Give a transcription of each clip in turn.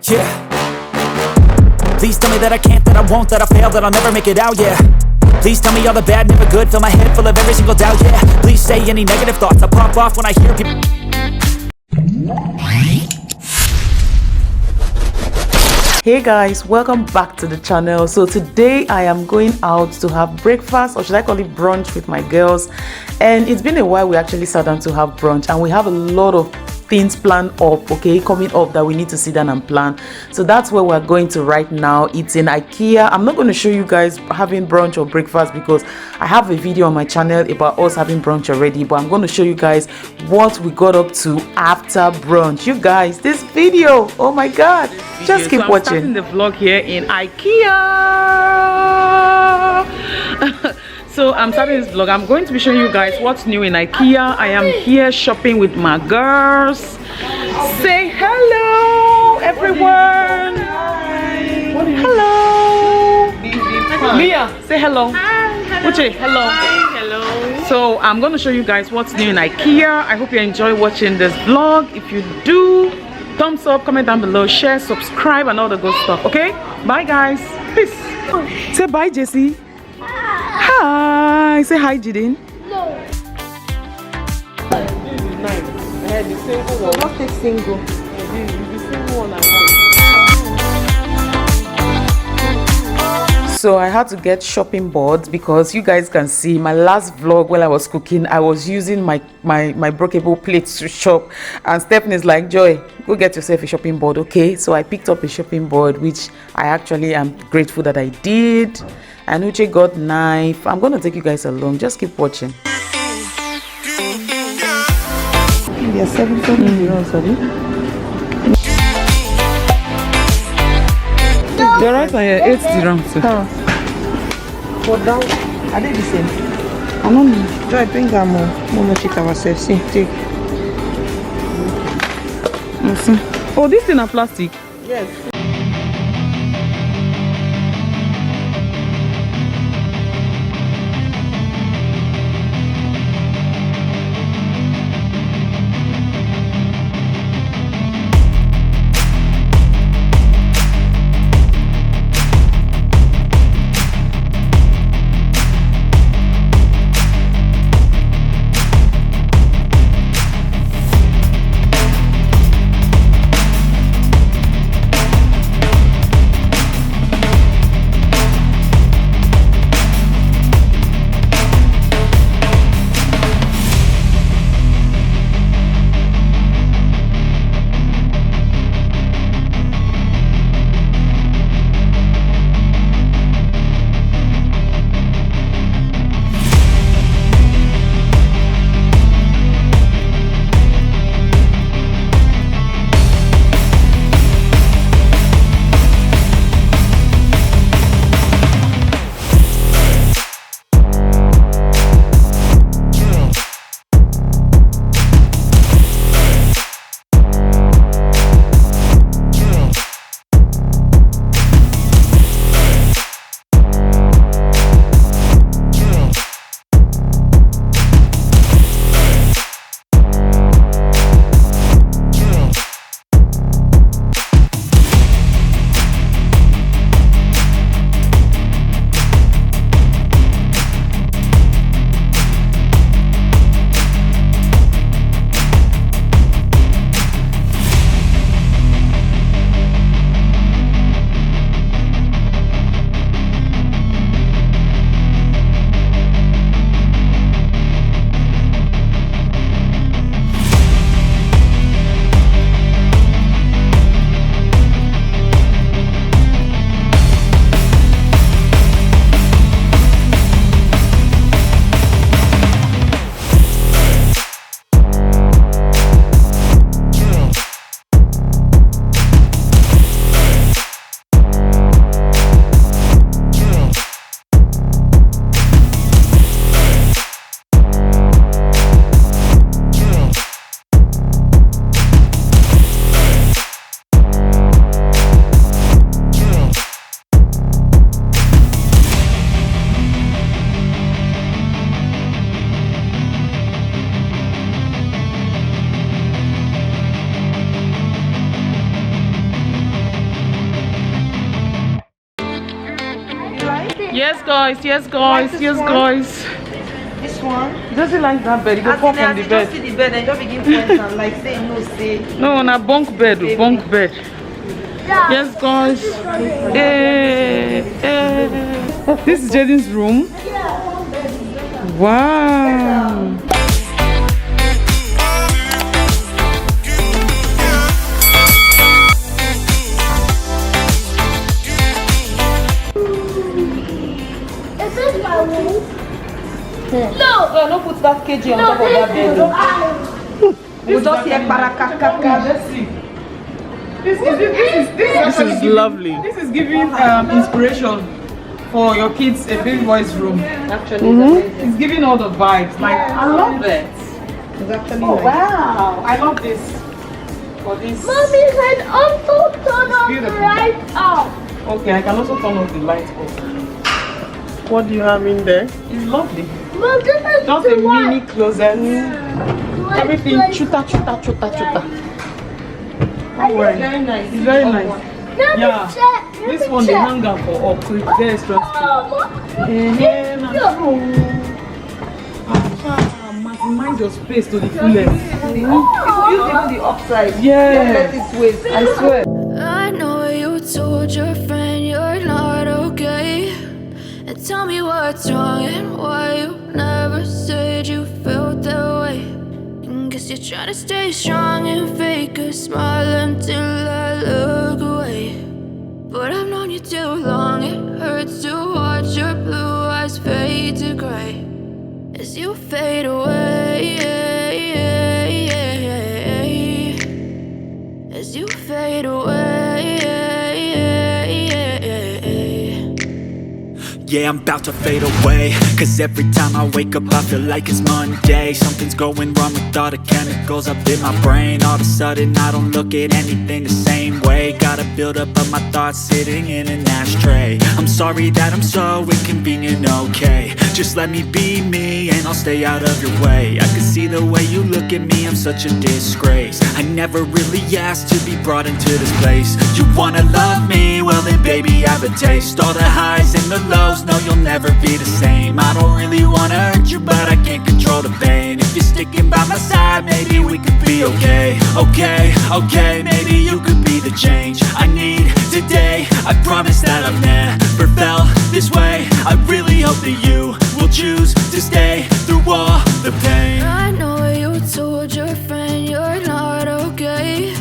Yeah. Please tell me that I can't, that I won't, that I fail, that I'll never make it out, yeah. Please tell me all the bad, never good, fill my head full of every single doubt, yeah. Please say any negative thoughts, I pop off when I hear people. Hey guys, welcome back to the channel. So today I am going out to have breakfast, or should I call it brunch, with my girls. And it's been a while we actually sat down to have brunch, and we have a lot of things planned up, okay, coming up that we need to sit down and plan. So that's where we're going to right now. It's in IKEA. I'm not going to show you guys having brunch or breakfast because I have a video on my channel about us having brunch already, but I'm going to show you guys what we got up to after brunch. You guys, this video, oh my god, just keep watching. I'm starting the vlog here in IKEA. So I'm starting this vlog. I'm going to be showing you guys what's new in IKEA. I am here shopping with my girls. Say hello, everyone. Hello. Mia, say hello. Hi. Uche, hello. Hi, hello. So I'm going to show you guys what's new in IKEA. I hope you enjoy watching this vlog. If you do, thumbs up, comment down below, share, subscribe, and all the good stuff. Okay? Bye, guys. Peace. Say bye, Jessie. Hi. Say hi, Jidin. No. This is nice. I had the single one. Not take single. This is the single one I want. So I had to get shopping boards because you guys can see my last vlog while I was cooking, I was using my breakable plates to shop, and Stephanie's like, Joy, go get yourself a shopping board, okay? So I picked up a shopping board, which I actually am grateful that I did. And Uche got knife. I'm gonna take you guys along. Just keep watching. They are 7 euros, sorry. They're right on here, 8 dirhams. For down, are they the same? I don't know. Joy, bring them more. We'll check ourselves. See, take. Oh, this thing are plastic. Yes. guys, yes, guys, Like yes, this one? guys. This one. Does he like that bed? He go pop from the Just bed. see the bed and just begin pointing and like say no, say. No, na bunk bed, bunk bed. Yes, guys. This is Jaden's room. Wow. Is this my room? No! No put that KG on top of that bed. We just hear parakakaka. Let's see. This is lovely. This is giving inspiration for your kids a big boys room. Actually, It's giving all the vibes. Like I love it. it's actually Oh nice. wow! I love this. For this. Mommy can also turn off the beautiful. lights off. Okay, I can also turn off the light off. What do you have in there? It's lovely. Mom, this is Just the a one. mini closet. Everything chuta. Don't worry. Very nice. It's very nice. Let me Yeah. check. Let This me one they check. hang up for up, so it's very stressful. Maximize your space to the fullest. Use even the upside. Yeah. Don't let it waste. I swear. I know you told your friend you're not okay. And tell me what's wrong and why you never said you felt that way. And guess you're trying to stay strong and fake a smile until I look away. But I've known you too long, it hurts to watch your blue eyes fade to gray as you fade away. As you fade away. Yeah, I'm about to fade away. Cause every time I wake up I feel like it's Monday. Something's going wrong with all the chemicals up in my brain. All of a sudden I don't look at anything the same way. Got a buildup of my thoughts sitting in an ashtray. I'm sorry that I'm so inconvenient, okay. Just let me be me and I'll stay out of your way. I can see the way you look at me, I'm such a disgrace. I never really asked to be brought into this place. You wanna love me? Well then baby I have a taste. All the highs and the lows, no you'll never be the same. I don't really wanna hurt you but I can't control the pain. If you're sticking by my side maybe we could be okay. Okay, maybe you could be the change I need today. I promise that I've never felt this way. I really hope that you will choose to stay through all the pain. I know you told your friend you're not okay.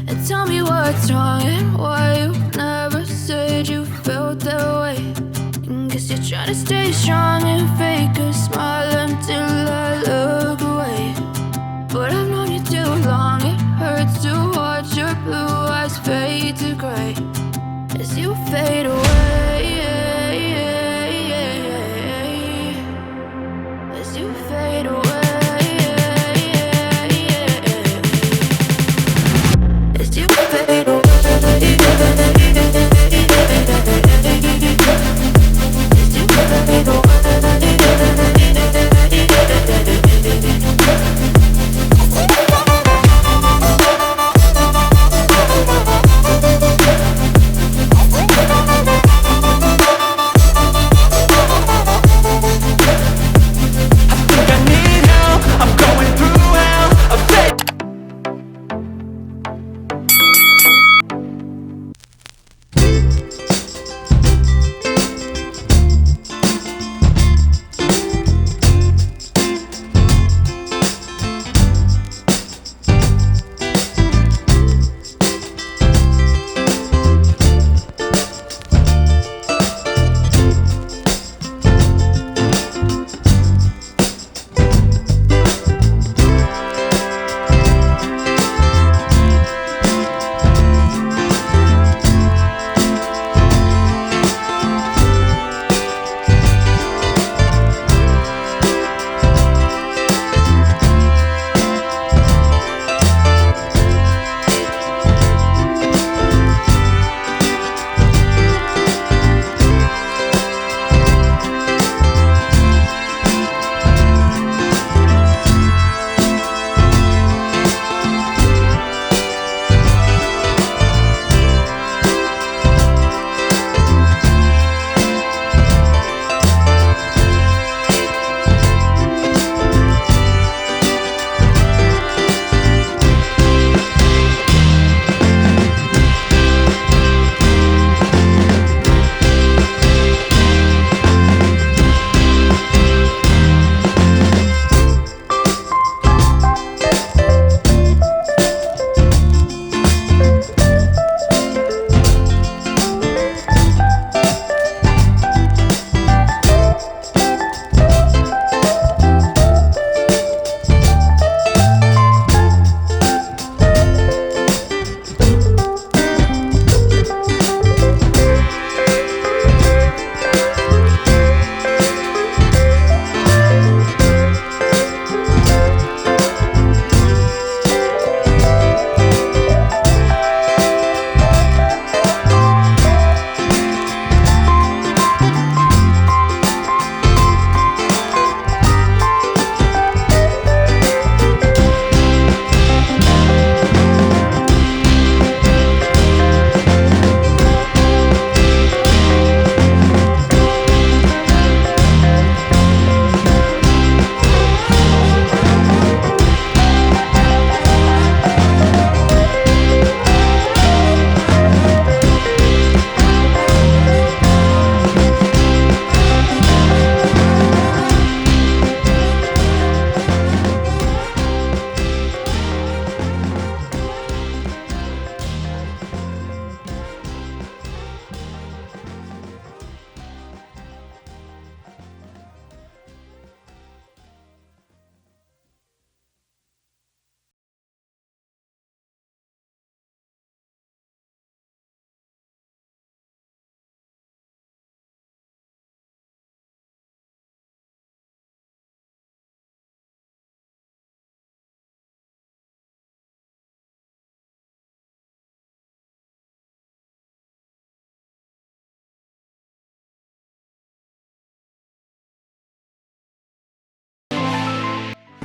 And tell me what's wrong and why you never said you felt that way. And guess you're trying to stay strong and fake a smile until I look away. But I've known you too long, it hurts to watch your blue eyes fade to gray as you fade away. As you fade away. As you fade away. As you fade away.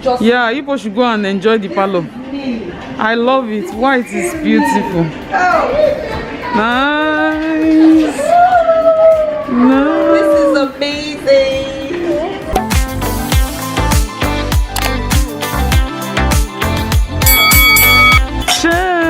just. Yeah, people should go and enjoy the parlor. I love it. White is beautiful. Nice. Nice. This is amazing. Cheers.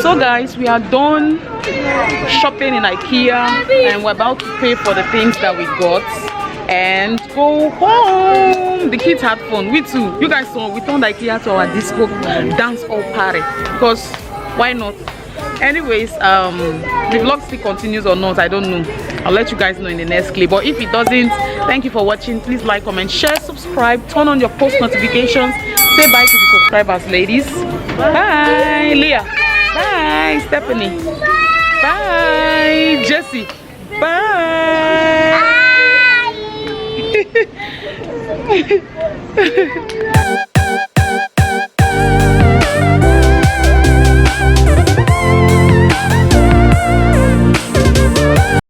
So guys, we are done shopping in IKEA and we're about to pay for the things that we got and go home. The kids had fun. We too. You guys saw we turned IKEA to our disco dance hall party because why not? Anyways, the vlog still continues or not, I don't know. I'll let you guys know in the next clip. But if it doesn't, thank you for watching. Please like, comment, share, subscribe, turn on your post notifications. Say bye to the subscribers, ladies. Bye, Leah. Bye, Stephanie. Bye, Jessie. Bye.